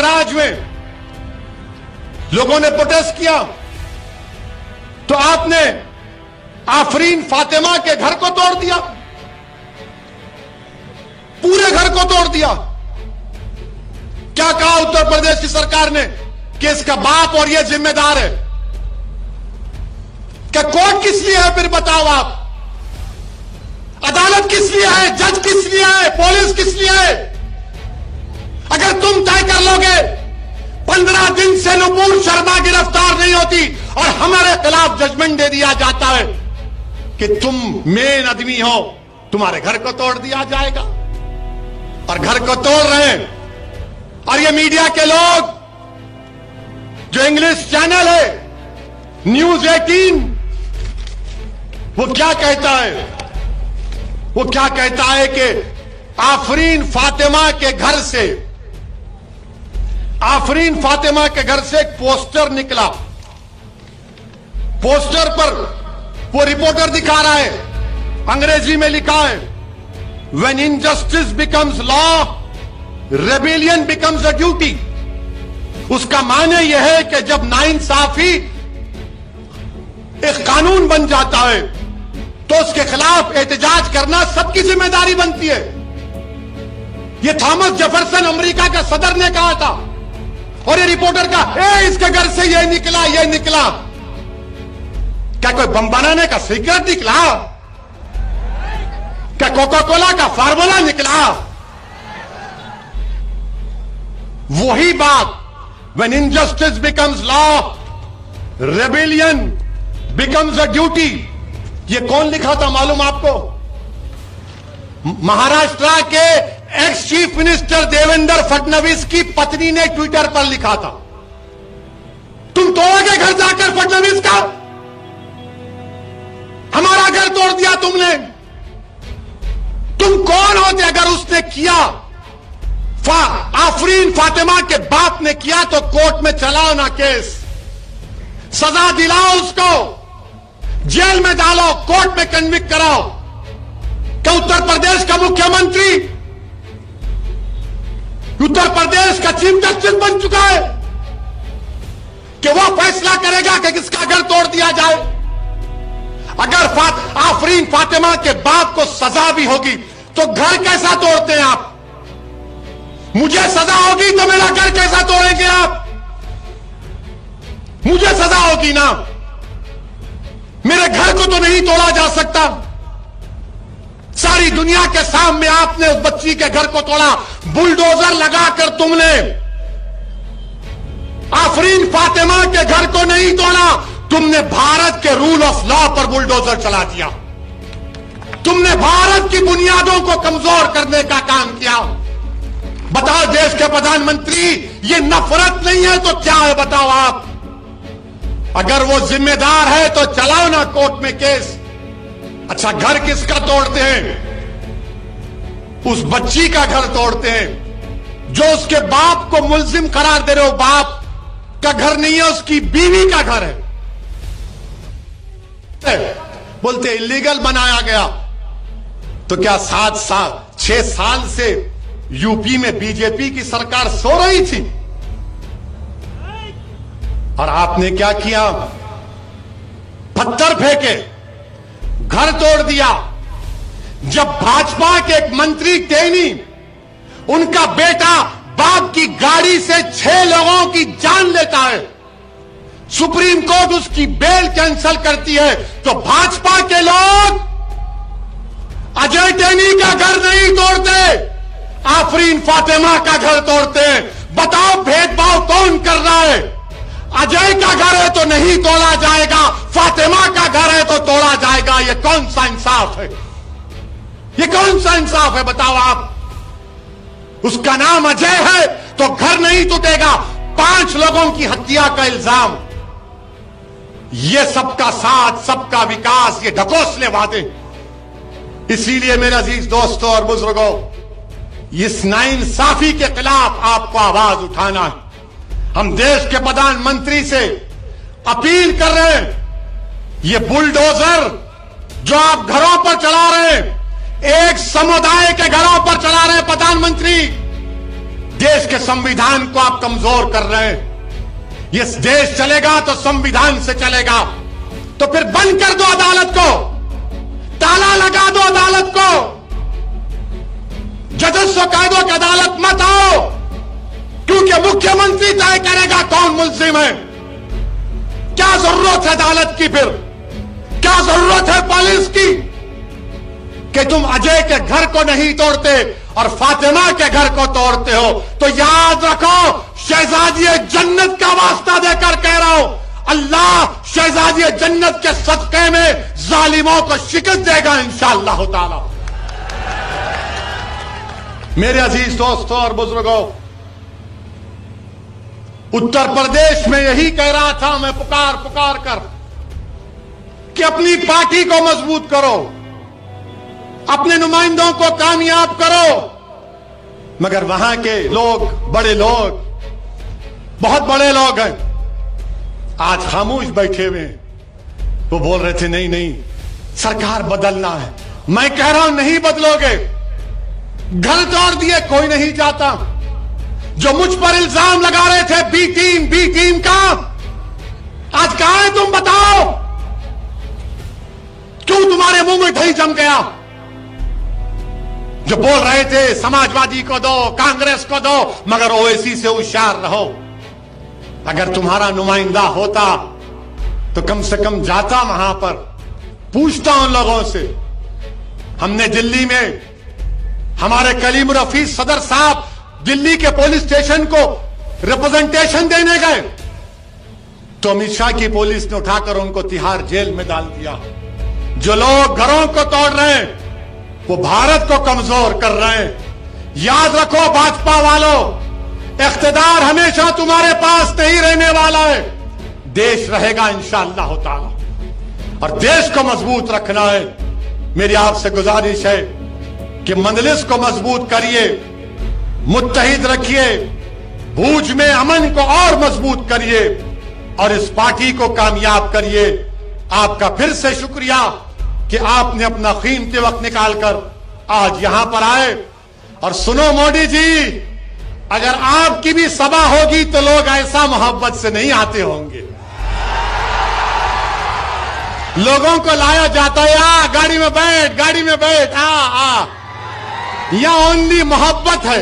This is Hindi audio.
प्रयागराज में लोगों ने प्रोटेस्ट किया तो आपने आफरीन फातिमा के घर को तोड़ दिया, पूरे घर को तोड़ दिया। क्या कहा उत्तर प्रदेश की सरकार ने कि इसका बाप और ये जिम्मेदार है? क्या कोर्ट किस लिए है? फिर बताओ आप, अदालत किस लिए है? जज किस लिए है? पुलिस किस लिए है? अगर तुम तय कर लोगे 15 दिन से नुपुर शर्मा गिरफ्तार नहीं होती और हमारे खिलाफ जजमेंट दे दिया जाता है कि तुम मेन आदमी हो, तुम्हारे घर को तोड़ दिया जाएगा। और घर को तोड़ रहे हैं। और ये मीडिया के लोग, जो इंग्लिश चैनल है न्यूज 18, वो क्या कहता है? वो क्या कहता है कि आफरीन फातिमा के घर से एक पोस्टर निकला। पोस्टर पर वो रिपोर्टर दिखा रहा है, अंग्रेजी में लिखा है, when injustice becomes law, rebellion becomes a duty. उसका माने यह है कि जब नाइंसाफी एक कानून बन जाता है तो उसके खिलाफ एहतजाज करना सबकी जिम्मेदारी बनती है। यह थॉमस जेफरसन अमेरिका का सदर ने कहा था। और ये रिपोर्टर का इसके घर से ये निकला। क्या कोई बम बनाने का सीक्रेट निकला? क्या कोका कोला का फार्मूला निकला? वही बात, when injustice becomes law, rebellion becomes a duty. ये कौन लिखा था मालूम आपको? महाराष्ट्र के ex chief minister Devendra Fadnavis की पत्नी ने ट्विटर पर लिखा था। तुम तोड़ोगे घर जाकर फडणवीस का? हमारा घर तोड़ दिया तुमने। तुम कौन होते? अगर उसने किया, आफरीन फातिमा के बाप ने किया तो कोर्ट में चलाओ ना केस, सजा दिलाओ उसको, जेल में डालो, कोर्ट में कन्विक्ट कराओ। क्या उत्तर प्रदेश का मुख्यमंत्री उत्तर प्रदेश का चीफ जस्टिस बन चुका है कि वो फैसला करेगा कि किसका घर तोड़ दिया जाए? अगर आफरीन फातिमा के बाप को सजा भी होगी तो घर कैसा तोड़ते हैं आप? मुझे सजा होगी तो मेरा घर कैसा तोड़ेंगे आप? मुझे सजा होगी ना, मेरे घर को तो नहीं तोड़ा जा सकता। सारी दुनिया के सामने आपने उस बच्ची के घर को तोड़ा, बुलडोजर लगाकर तुमने। आफरीन फातिमा के घर को नहीं तोड़ा, तुमने भारत के रूल ऑफ लॉ पर बुलडोजर चला दिया। तुमने भारत की बुनियादों को कमजोर करने का काम किया। बताओ देश के प्रधानमंत्री, ये नफरत नहीं है तो क्या है? बताओ आप। अगर वो जिम्मेदार है तो चलाओ ना कोर्ट में केस। अच्छा, घर किसका तोड़ते हैं? उस बच्ची का घर तोड़ते हैं जो उसके बाप को मुल्जिम करार दे रहे हो। बाप का घर नहीं है, उसकी बीवी का घर है। बोलते इलीगल बनाया गया। तो क्या 6 साल से यूपी में बीजेपी की सरकार सो रही थी? और आपने क्या किया? पत्थर फेंके, घर तोड़ दिया। जब भाजपा के एक मंत्री टेनी, उनका बेटा बाप की गाड़ी से 6 लोगों की जान लेता है, सुप्रीम कोर्ट उसकी बेल कैंसिल करती है, तो भाजपा के लोग अजय टेनी का घर नहीं तोड़ते, आफरीन फातिमा का घर तोड़ते हैं। बताओ भेदभाव कौन कर रहा है? अजय का घर है तो नहीं तोड़ा जाएगा, फातिमा का घर है तो तोड़ा जाएगा। ये कौन सा इंसाफ है? ये कौन सा इंसाफ है? बताओ आप। उसका नाम अजय है तो घर नहीं टूटेगा। 5 लोगों की हत्या का इल्जाम। ये सबका साथ, सबका विकास, ये ढकोसले वादे। इसीलिए मेरे अजीज दोस्तों और बुजुर्गों, इस नाइंसाफी के खिलाफ आपको आवाज उठाना है। हम देश के प्रधानमंत्री से अपील कर रहे हैं, ये बुलडोजर जो आप घरों पर चला रहे हैं, एक समुदाय के घरों पर चला रहे हैं, प्रधानमंत्री देश के संविधान को आप कमजोर कर रहे हैं। ये देश चलेगा तो संविधान से चलेगा। तो फिर बंद कर दो अदालत को, ताला लगा दो अदालत को, जजेस को कह दो कि अदालत मत आओ, क्योंकि मुख्यमंत्री तय करेगा कौन मुल्जिम है। क्या जरूरत है अदालत की? फिर क्या जरूरत है पुलिस की कि तुम अजय के घर को नहीं तोड़ते और फातिमा के घर को तोड़ते हो? तो याद रखो, शहजादी जन्नत का वास्ता देकर कह रहा हूं, अल्लाह शहजादी जन्नत के सदके में जालिमों को शिकस्त देगा इंशाअल्लाह ताला। मेरे अजीज दोस्तों और बुजुर्गों, उत्तर प्रदेश में यही कह रहा था मैं पुकार पुकार कर कि अपनी पार्टी को मजबूत करो, अपने नुमाइंदों को कामयाब करो। मगर वहां के लोग, बड़े लोग, बहुत बड़े लोग हैं, आज खामोश बैठे हुए हैं। वो बोल रहे थे नहीं नहीं सरकार बदलना है। मैं कह रहा हूं नहीं बदलोगे। घर तोड़ दिए, कोई नहीं जाता। जो मुझ पर इल्जाम लगा रहे थे बी टीम का, आज कहां है तुम बताओ? क्यों तुम्हारे मुंह में दही जम गया? जो बोल रहे थे समाजवादी को दो, कांग्रेस को दो, मगर ओवैसी से होशियार रहो। अगर तुम्हारा नुमाइंदा होता तो कम से कम जाता वहां पर, पूछता उन लोगों से। हमने दिल्ली में हमारे कलीम रफीक सदर साहब दिल्ली के पुलिस स्टेशन को रिप्रेजेंटेशन देने गए तो अमित शाह की पुलिस ने उठाकर उनको तिहाड़ जेल में डाल दिया। जो लोग घरों को तोड़ रहे हैं वो भारत को कमजोर कर रहे हैं। याद रखो भाजपा वालों, इख्तिदार हमेशा तुम्हारे पास नहीं रहने वाला है। देश रहेगा इंशाअल्लाह ताला और देश को मजबूत रखना है। मेरी आपसे गुजारिश है कि मजलिस को मजबूत करिए, मुत्तहिद रखिए, भूज में अमन को और मजबूत करिए और इस पार्टी को कामयाब करिए। आपका फिर से शुक्रिया कि आपने अपना कीमती वक्त निकालकर आज यहां पर आए। और सुनो मोदी जी, अगर आपकी भी सभा होगी तो लोग ऐसा मोहब्बत से नहीं आते होंगे। लोगों को लाया जाता है, आ गाड़ी में बैठ, गाड़ी में बैठ, आ। यह ओनली मोहब्बत है।